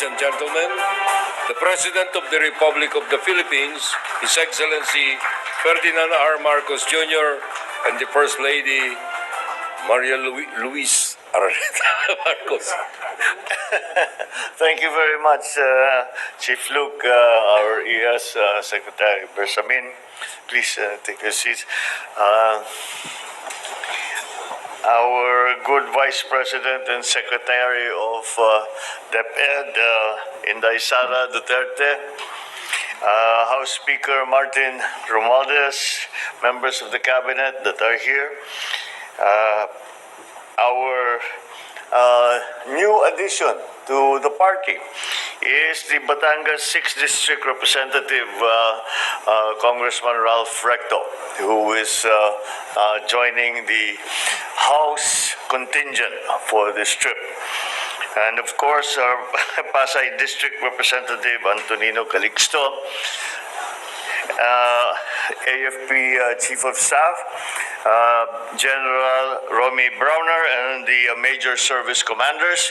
ladies and gentlemen, the President of the Republic of the Philippines, His Excellency Ferdinand R. Marcos Jr., and the First Lady, Maria Luis Marcos. Thank you very much, Chief Luke, our ES Secretary Bersamin. Please take your seats. Our good Vice President and Secretary of DepEd, Inday Sara Duterte, House Speaker Martin Romualdez, members of the Cabinet that are here, our new addition to the party is the Batangas 6th District Representative, Congressman Ralph Recto, who is joining the House contingent for this trip. And of course, our Pasay District Representative, Antonino Calixto, AFP Chief of Staff, General Romy Browner, and the Major Service Commanders,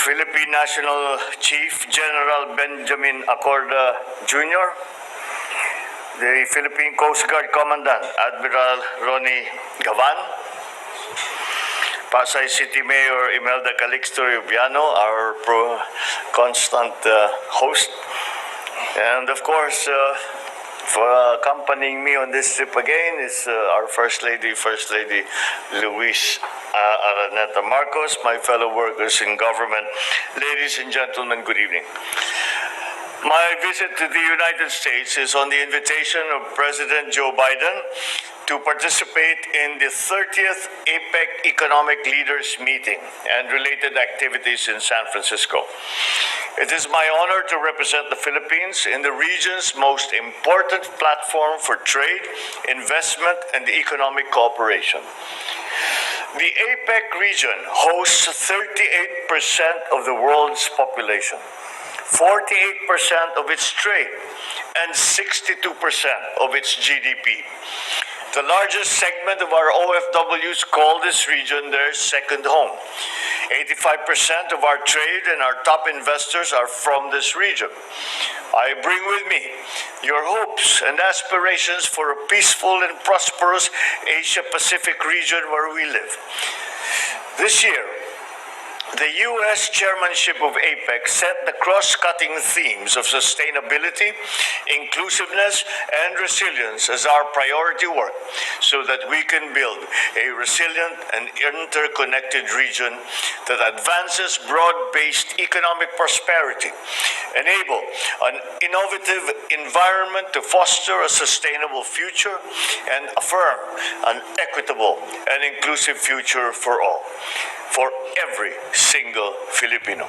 Philippine National Chief General Benjamin Acorda Jr., the Philippine Coast Guard Commandant Admiral Ronnie Gavan, Pasay City Mayor Imelda Calixto Rubiano, our constant host, and of course, for accompanying me on this trip again is our First Lady Luis Araneta Marcos, my fellow workers in government. Ladies and gentlemen, good evening. My visit to the United States is on the invitation of President Joe Biden to participate in the 30th APEC Economic Leaders Meeting and related activities in San Francisco. It is my honor to represent the Philippines in the region's most important platform for trade, investment, and economic cooperation. The APEC region hosts 38% of the world's population, 48% of its trade, and 62% of its GDP. The largest segment of our OFWs call this region their second home. 85% of our trade and our top investors are from this region. I bring with me your hopes and aspirations for a peaceful and prosperous Asia-Pacific region where we live. This year, the U.S. chairmanship of APEC set the cross-cutting themes of sustainability, inclusiveness, and resilience as our priority work so that we can build a resilient and interconnected region that advances broad-based economic prosperity, enable an innovative environment to foster a sustainable future, and affirm an equitable and inclusive future for all, for every single Filipino.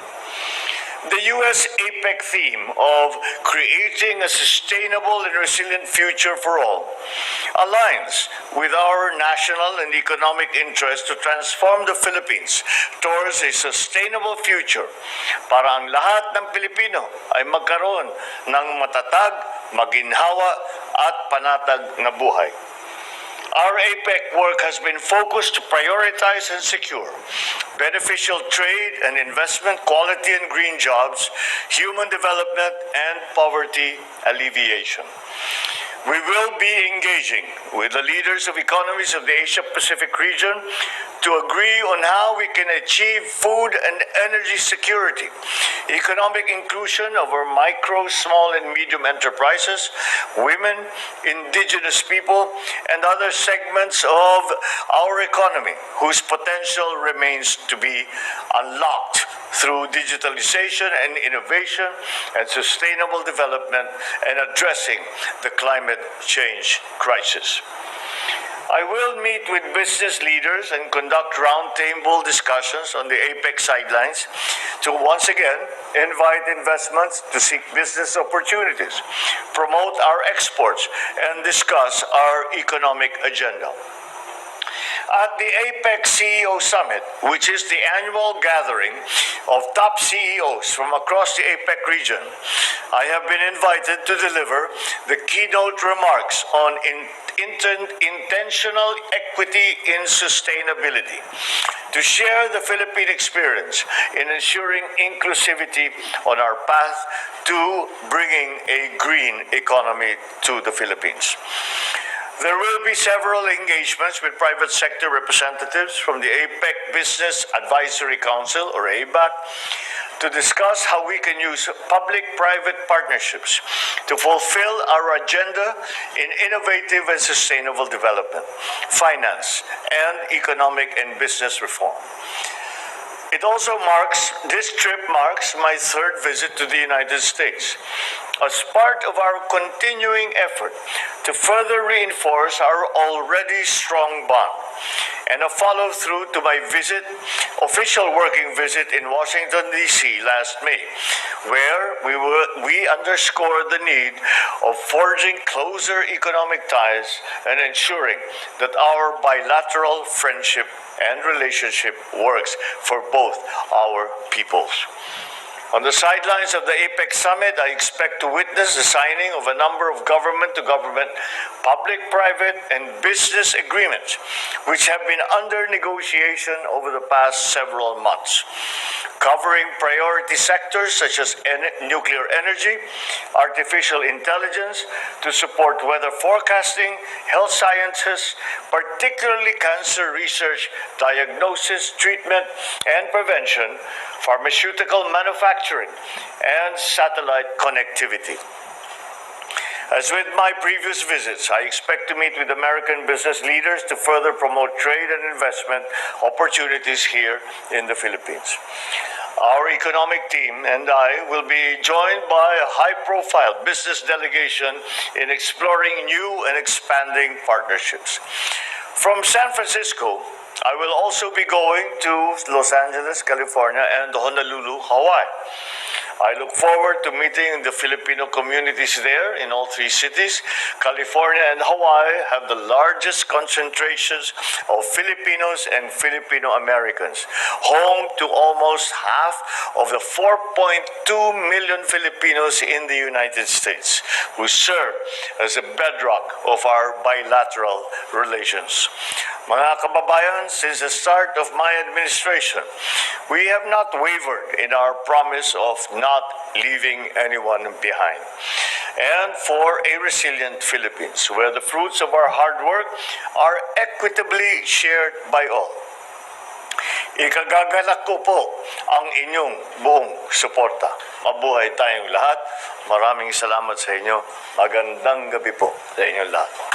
The U.S. APEC theme of creating a sustainable and resilient future for all aligns with our national and economic interest to transform the Philippines towards a sustainable future para ang lahat ng Pilipino ay magkaroon ng matatag, maginhawa at panatag na buhay. Our APEC work has been focused to prioritize and secure beneficial trade and investment, quality and green jobs, human development, and poverty alleviation. We will be engaging with the leaders of economies of the Asia-Pacific region to agree on how we can achieve food and energy security, economic inclusion of our micro, small, and medium enterprises, women, indigenous people, and other segments of our economy whose potential remains to be unlocked through digitalization and innovation and sustainable development and addressing the climate change crisis. I will meet with business leaders and conduct roundtable discussions on the APEC sidelines to once again invite investments to seek business opportunities, promote our exports, and discuss our economic agenda. At the APEC CEO Summit, which is the annual gathering of top CEOs from across the APEC region, I have been invited to deliver the keynote remarks on intentional equity in sustainability, to share the Philippine experience in ensuring inclusivity on our path to bringing a green economy to the Philippines. There will be several engagements with private sector representatives from the APEC Business Advisory Council, or ABAC, to discuss how we can use public-private partnerships to fulfill our agenda in innovative and sustainable development, finance, and economic and business reform. This trip marks my third visit to the United States as part of our continuing effort to further reinforce our already strong bond, and a follow-through to my official working visit in Washington, D.C. last May, where we underscored the need of forging closer economic ties and ensuring that our bilateral friendship and relationship works for both our peoples. On the sidelines of the APEC summit, I expect to witness the signing of a number of government-to-government, public-private, and business agreements, which have been under negotiation over the past several months, covering priority sectors such as nuclear energy, artificial intelligence to support weather forecasting, health sciences, particularly cancer research, diagnosis, treatment, and prevention, pharmaceutical manufacturing, and satellite connectivity. As with my previous visits, I expect to meet with American business leaders to further promote trade and investment opportunities here in the Philippines. Our economic team and I will be joined by a high-profile business delegation in exploring new and expanding partnerships. From San Francisco, I will also be going to Los Angeles, California, and Honolulu, Hawaii. I look forward to meeting the Filipino communities there in all three cities. California and Hawaii have the largest concentrations of Filipinos and Filipino Americans, home to almost half of the 4.2 million Filipinos in the United States, who serve as a bedrock of our bilateral relations. Mga kababayan, since the start of my administration, we have not wavered in our promise of not leaving anyone behind. And for a resilient Philippines, where the fruits of our hard work are equitably shared by all. Ikagagalak ko po ang inyong buong suporta. Mabuhay tayong lahat. Maraming salamat sa inyo. Magandang gabi po sa inyong lahat.